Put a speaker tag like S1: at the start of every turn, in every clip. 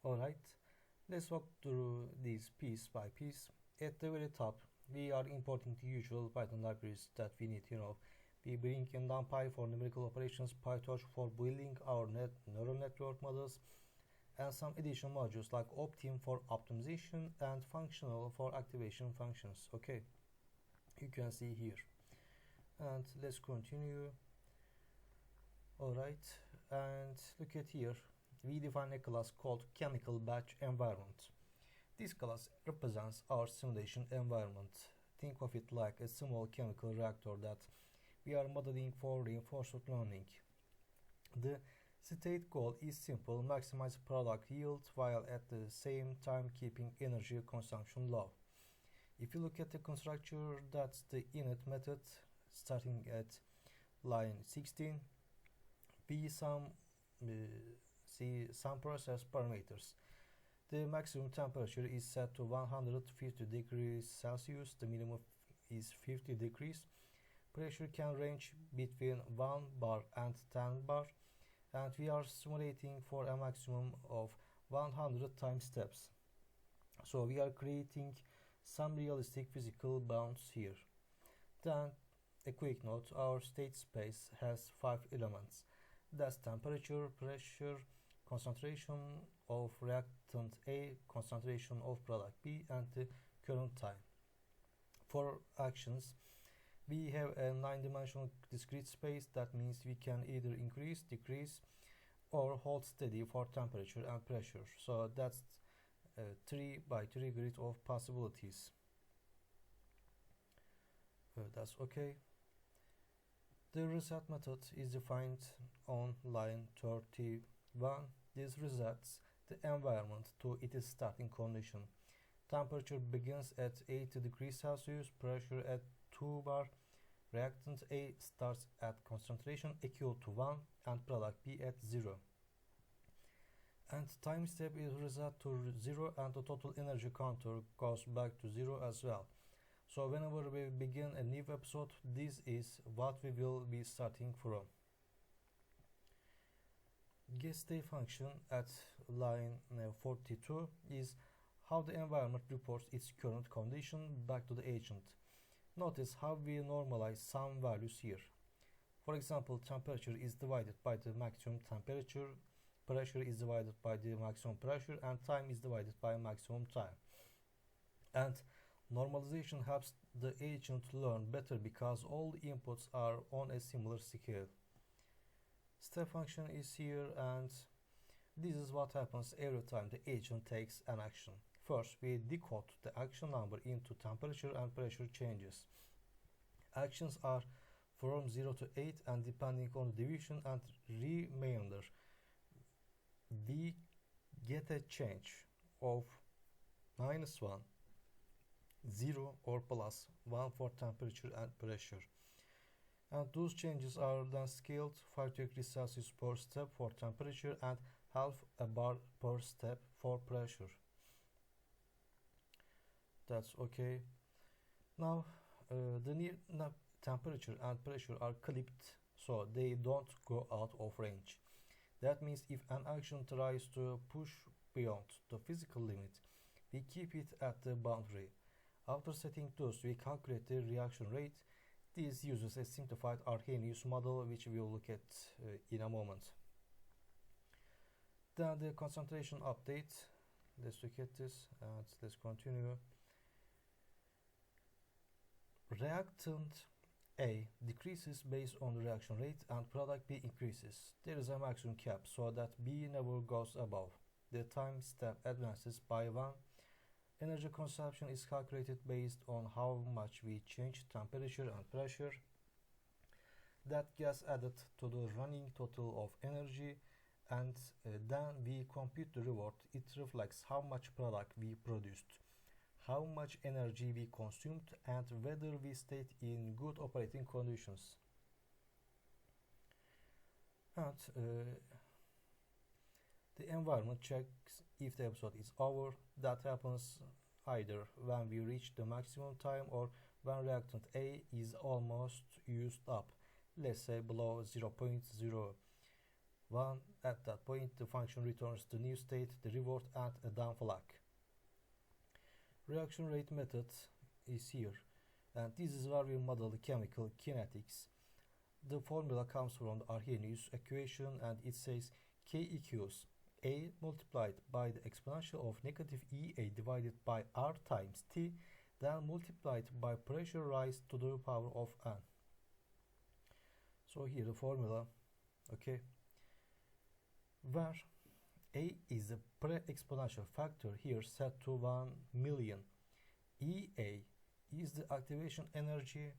S1: Alright, let's walk through these piece by piece. At the very top, we are importing the usual Python libraries that we need. We bring in NumPy for numerical operations, PyTorch for building our neural network models, and some additional modules like Optim for optimization and functional for activation functions. Okay, you can see here. And let's continue. Alright, and look at here. We define a class called chemical batch environment. This class represents our simulation environment. Think of it like a small chemical reactor that we are modeling for reinforcement learning. The state goal is simple: maximize product yield while at the same time keeping energy consumption low. If you look at the constructor, that's the init method starting at line 16. We see some process parameters. The maximum temperature is set to 150 degrees Celsius. The minimum is 50 degrees. Pressure can range between 1 bar and 10 bar, and we are simulating for a maximum of 100 time steps. So we are creating some realistic physical bounds here. Then a quick note: our state space has 5 elements. That's temperature, pressure, concentration of reactant A, concentration of product B, and the current time. For actions, we have a 9-dimensional discrete space. That means we can either increase, decrease, or hold steady for temperature and pressure. So that's a 3 by 3 grid of possibilities. That's okay. The reset method is defined on line 31. This resets the environment to its starting condition. Temperature begins at 80 degrees Celsius, pressure at 2 bar, reactant A starts at concentration equal to 1, and product B at 0. And time step is reset to 0, and the total energy counter goes back to 0 as well. So whenever we begin a new episode, this is what we will be starting from. getState function at line 42 is how the environment reports its current condition back to the agent. Notice how we normalize some values here. For example, temperature is divided by the maximum temperature, pressure is divided by the maximum pressure, and time is divided by maximum time. And normalization helps the agent learn better because all the inputs are on a similar scale. Step function is here, and this is what happens every time the agent takes an action. First, we decode the action number into temperature and pressure changes. Actions are from 0 to 8, and depending on the division and remainder, we get a change of -1, 0, or +1 for temperature and pressure. And those changes are then scaled 5 degrees Celsius per step for temperature and half a bar per step for pressure. That's okay. Now the near temperature and pressure are clipped so they don't go out of range. That means if an action tries to push beyond the physical limit, we keep it at the boundary. After setting those, we calculate the reaction rate. This uses a simplified Arrhenius model, which we will look at in a moment. Then the concentration update. Let's look at this and let's continue. Reactant A decreases based on the reaction rate, and product B increases. There is a maximum cap so that B never goes above. The time step advances by 1. Energy consumption is calculated based on how much we change temperature and pressure. That gets added to the running total of energy, and then we compute the reward. It reflects how much product we produced, how much energy we consumed, and whether we stayed in good operating conditions. And the environment checks if the episode is over. That happens either when we reach the maximum time or when reactant A is almost used up, let's say below 0.01, at that point the function returns the new state, the reward, and a down flag. Reaction rate method is here, and this is where we model the chemical kinetics. The formula comes from the Arrhenius equation, and it says K equals A multiplied by the exponential of negative EA divided by R times T, then multiplied by pressure rise to the power of N. So here the formula, okay, where A is the pre-exponential factor here set to 1 million. EA is the activation energy,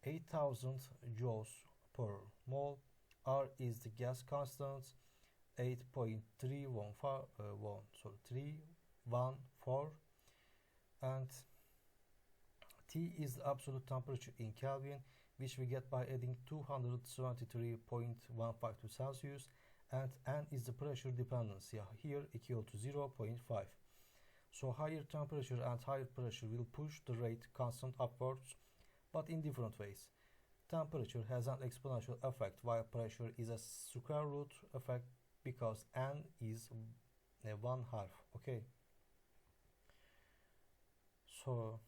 S1: 8000 joules per mole. R is the gas constant, 8.314, and T is the absolute temperature in Kelvin, which we get by adding 273.15 to Celsius, and N is the pressure dependency, here equal to 0.5. So higher temperature and higher pressure will push the rate constant upwards, but in different ways. Temperature has an exponential effect, while pressure is a square root effect because N is 1/2. Okay. So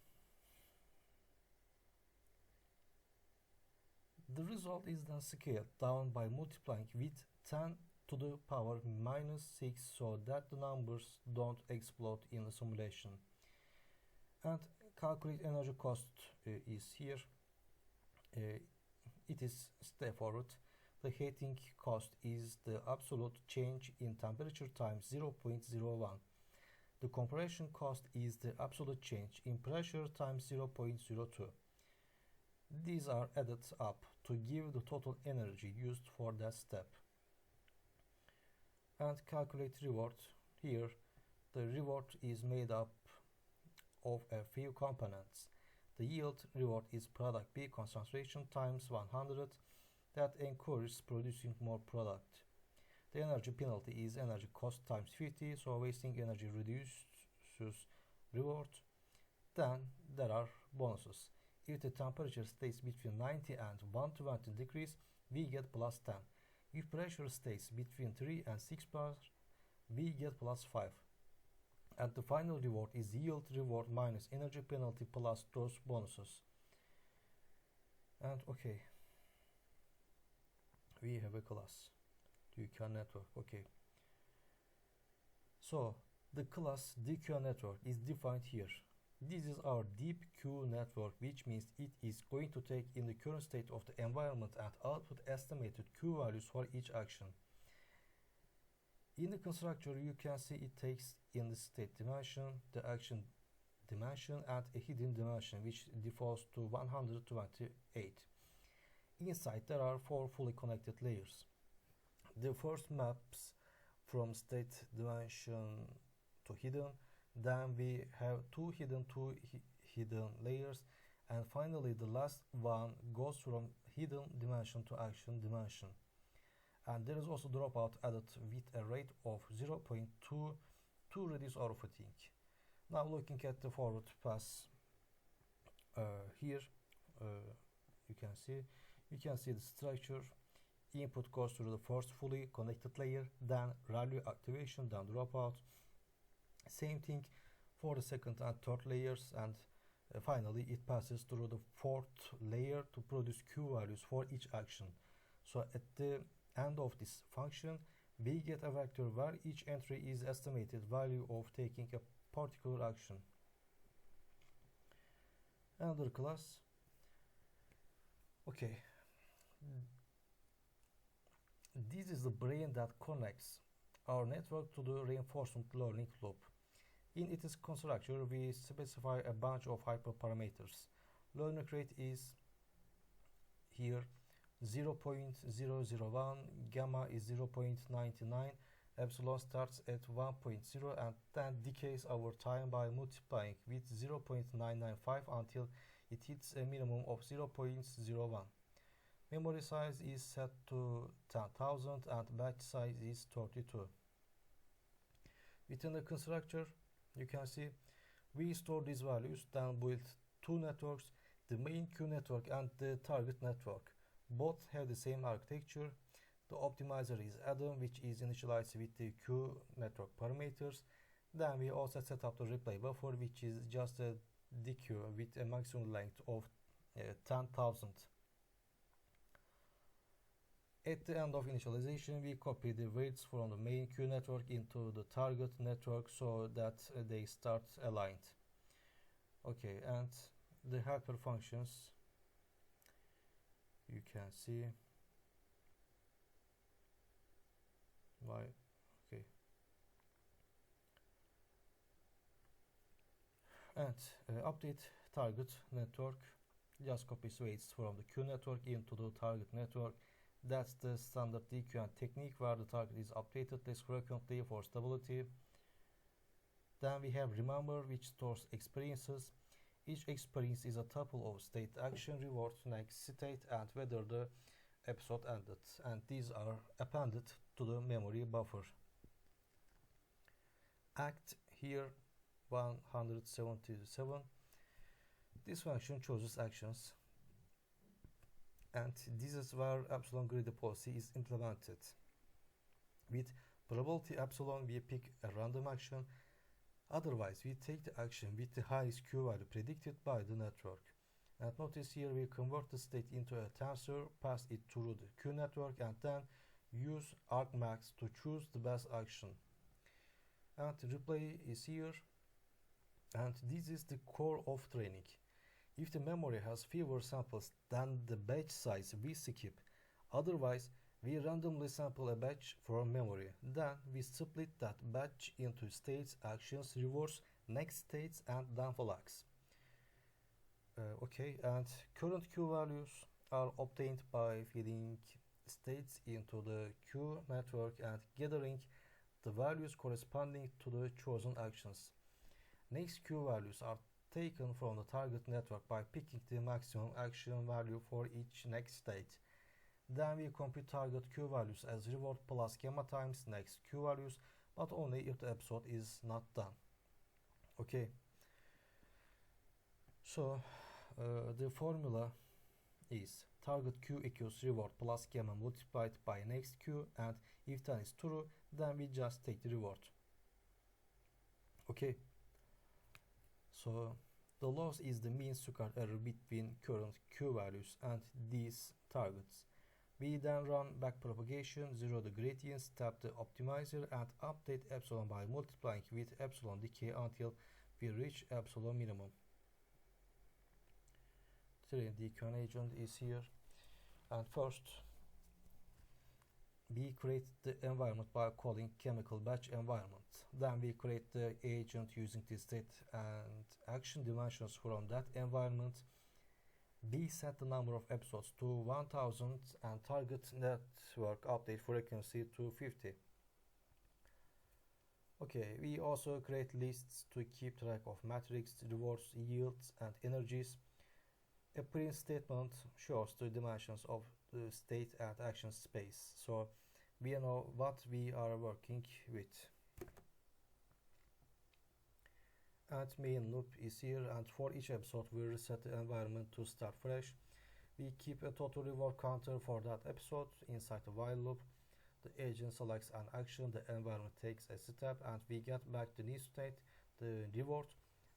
S1: the result is then scaled down by multiplying with 10 to the power -6 so that the numbers don't explode in the simulation. And calculate energy cost is here. It is straightforward. The heating cost is the absolute change in temperature times 0.01. The compression cost is the absolute change in pressure times 0.02. These are added up to give the total energy used for that step. And calculate reward. Here the reward is made up of a few components. The yield reward is product B concentration times 100 that encourages producing more product. The energy penalty is energy cost times 50, so wasting energy reduces reward. Then there are bonuses. If the temperature stays between 90 and 120 degrees, we get plus 10. If pressure stays between 3 and 6 bars, we get plus 5. And the final reward is yield reward minus energy penalty plus those bonuses. And okay, we have a class DQN network. Okay, so the class DQN network is defined here. This is our deep Q network, which means it is going to take in the current state of the environment and output estimated Q values for each action. In the constructor, you can see it takes in the state dimension, the action dimension, and a hidden dimension, which defaults to 128. Inside, there are 4 fully connected layers. The first maps from state dimension to hidden. Then we have two hidden layers, and finally the last one goes from hidden dimension to action dimension. And there is also dropout added with a rate of 0.2 to reduce overfitting. Now looking at the forward pass here, you can see the structure. Input goes through the first fully connected layer, then rally activation, then dropout. Same thing for the second and third layers, and finally it passes through the fourth layer to produce Q values for each action. So at the end of this function, we get a vector where each entry is estimated value of taking a particular action. Another class. Okay, this is the brain that connects our network to the reinforcement learning loop. In its constructor, we specify a bunch of hyperparameters. Learning rate is here 0.001, gamma is 0.99, epsilon starts at 1.0 and then decays over time by multiplying with 0.995 until it hits a minimum of 0.01. Memory size is set to 10,000 and batch size is 32. Within the constructor, you can see we store these values, then build two networks, the main Q network and the target network. Both have the same architecture. The optimizer is add-on, which is initialized with the Q network parameters. Then we also set up the replay buffer, which is just a DQ with a maximum length of 10,000. At the end of initialization, we copy the weights from the main Q network into the target network so that they start aligned. Okay, and the helper functions, you can see why. Okay, and update target network just copies weights from the Q network into the target network. That's the standard DQN technique where the target is updated less frequently for stability. Then we have remember, which stores experiences. Each experience is a tuple of state, action, reward, next state, and whether the episode ended, and these are appended to the memory buffer. Act here 177. This function chooses actions, and this is where epsilon greedy policy is implemented. With probability epsilon, we pick a random action. Otherwise, we take the action with the highest Q value predicted by the network. And notice here we convert the state into a tensor, pass it through the Q network, and then use argmax to choose the best action. And replay is here, and this is the core of training. If the memory has fewer samples than the batch size, we skip. Otherwise, we randomly sample a batch from memory. Then we split that batch into states, actions, rewards, next states, and then flags. Okay, and current Q values are obtained by feeding states into the Q network and gathering the values corresponding to the chosen actions. Next Q values are taken from the target network by picking the maximum action value for each next state. Then we compute target Q values as reward plus gamma times next Q values, but only if the episode is not done. Okay, so the formula is target Q equals reward plus gamma multiplied by next Q, and if that is true, then we just take the reward. Okay, so the loss is the mean squared error between current Q values and these targets. We then run backpropagation, zero the gradients, tap the optimizer, and update epsilon by multiplying with epsilon decay until we reach epsilon minimum. The DQN agent is here, and first we create the environment by calling chemical batch environment. Then we create the agent using the state and action dimensions from that environment. We set the number of episodes to 1000 and target network update frequency to 50. Okay, we also create lists to keep track of metrics, rewards, yields, and energies. A print statement shows the dimensions of the state and action space, so we know what we are working with. And main loop is here, and for each episode we reset the environment to start fresh. We keep a total reward counter for that episode inside the while loop. The agent selects an action, the environment takes a step, and we get back the new state, the reward,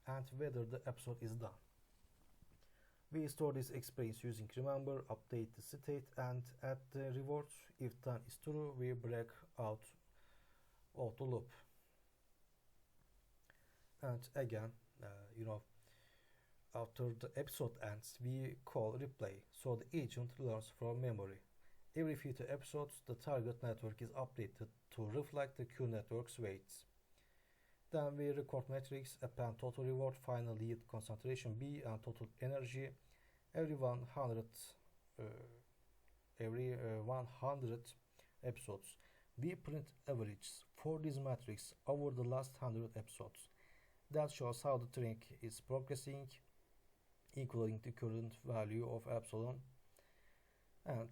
S1: and whether the episode is done. We store this experience using remember, update the state, and add the reward. If done is true, we break out of the loop. And again, after the episode ends, we call replay, so the agent learns from memory. Every 50 episodes, the target network is updated to reflect the Q network's weights. Then we record metrics, append total reward, final yield, concentration B, and total energy. Every 100 episodes, we print averages for these metrics over the last 100 episodes. That shows how the training is progressing, including the current value of epsilon, and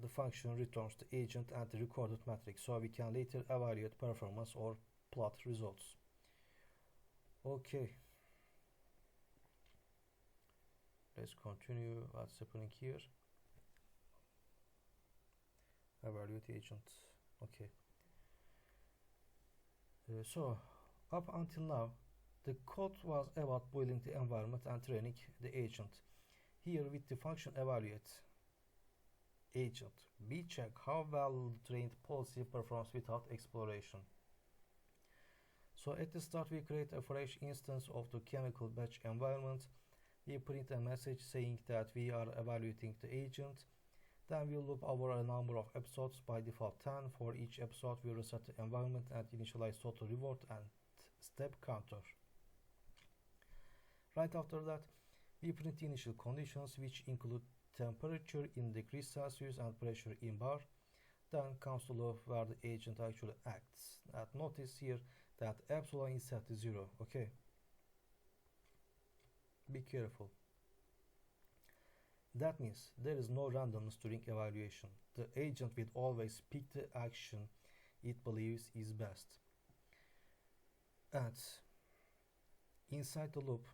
S1: the function returns the agent and the recorded metric, so we can later evaluate performance or plot results. Okay, let's continue what's happening here. evaluate agent. Okay. So up until now, the code was about building the environment and training the agent. Here with the function evaluate agent, we check how well trained policy performs without exploration. So at the start we create a fresh instance of the chemical batch environment. We print a message saying that we are evaluating the agent. Then we loop over a number of episodes, by default 10. For each episode we reset the environment and initialize total reward and step counter. Right after that, we print the initial conditions, which include temperature in degrees Celsius and pressure in bar. Then comes the loop where the agent actually acts. And notice here that epsilon is set to 0. Okay, be careful. That means there is no randomness during evaluation. The agent will always pick the action it believes is best. And inside the loop,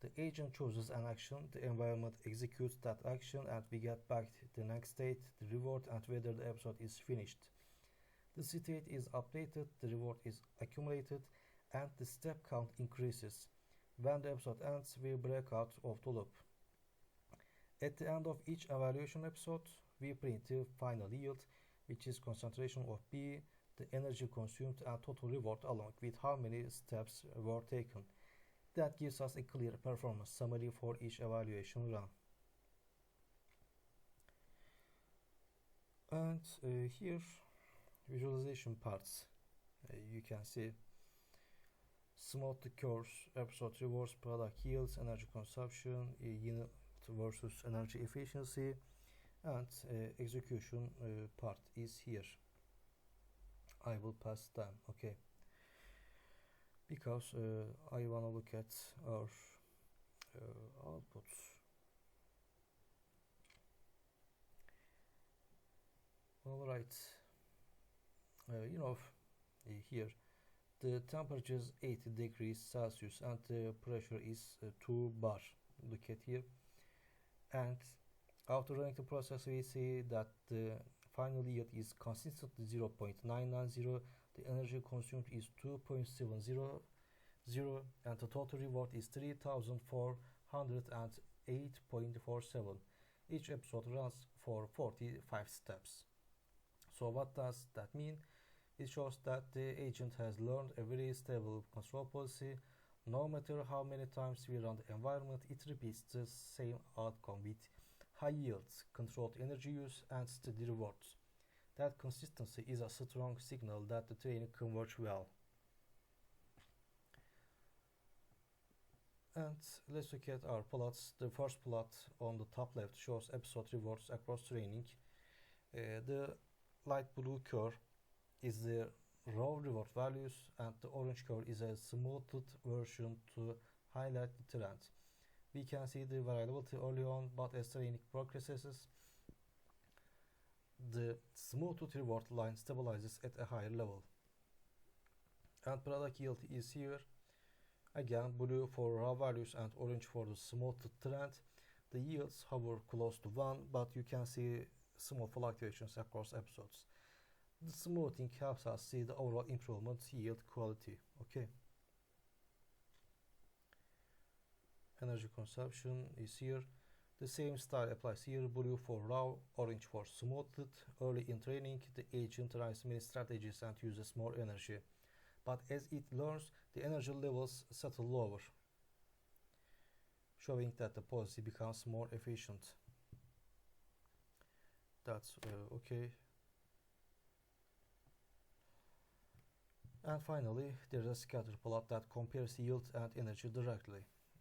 S1: the agent chooses an action, the environment executes that action, and we get back the next state, the reward, and whether the episode is finished. The state is updated, the reward is accumulated, and the step count increases. When the episode ends, we break out of the loop. At the end of each evaluation episode, we print the final yield, which is concentration of B, the energy consumed, and total reward along with how many steps were taken. That gives us a clear performance summary for each evaluation run. And here, visualization parts. You can see smooth curves, episode rewards, product yields, energy consumption, unit versus energy efficiency, and execution part is here. I will pass them. Okay, because I want to look at our outputs. All right, here the temperature is 80 degrees Celsius and the pressure is 2 bar. Look at here. And after running the process, we see that the final yield is consistently 0.990, the energy consumed is 2.700, and the total reward is 3,408.47. Each episode runs for 45 steps. So what does that mean? It shows that the agent has learned a very stable control policy. No matter how many times we run the environment, it repeats the same outcome with high yields, controlled energy use, and steady rewards. That consistency is a strong signal that the training converges well. And let's look at our plots. The first plot on the top left shows episode rewards across training. The light blue curve is the raw reward values, and the orange curve is a smoothed version to highlight the trend. We can see the variability early on, but as training progresses, the smoothed reward line stabilizes at a higher level. And product yield is here. Again, blue for raw values and orange for the smoothed trend. The yields hover close to 1, but you can see small fluctuations across episodes. The smoothing helps us see the overall improvement yield quality. Okay. Energy consumption is here. The same style applies here. Blue for raw, orange for smoothed. Early in training, the agent tries many strategies and uses more energy. But as it learns, the energy levels settle lower, showing that the policy becomes more efficient. That's okay. And finally, there is a scatter plot that compares yield and energy directly.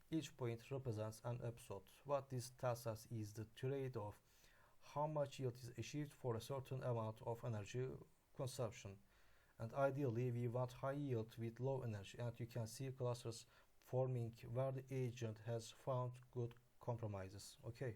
S1: Each point represents an episode. What this tells us is the trade-off, how much yield is achieved for a certain amount of energy consumption. And ideally, we want high yield with low energy, and you can see clusters forming where the agent has found good compromises. Okay.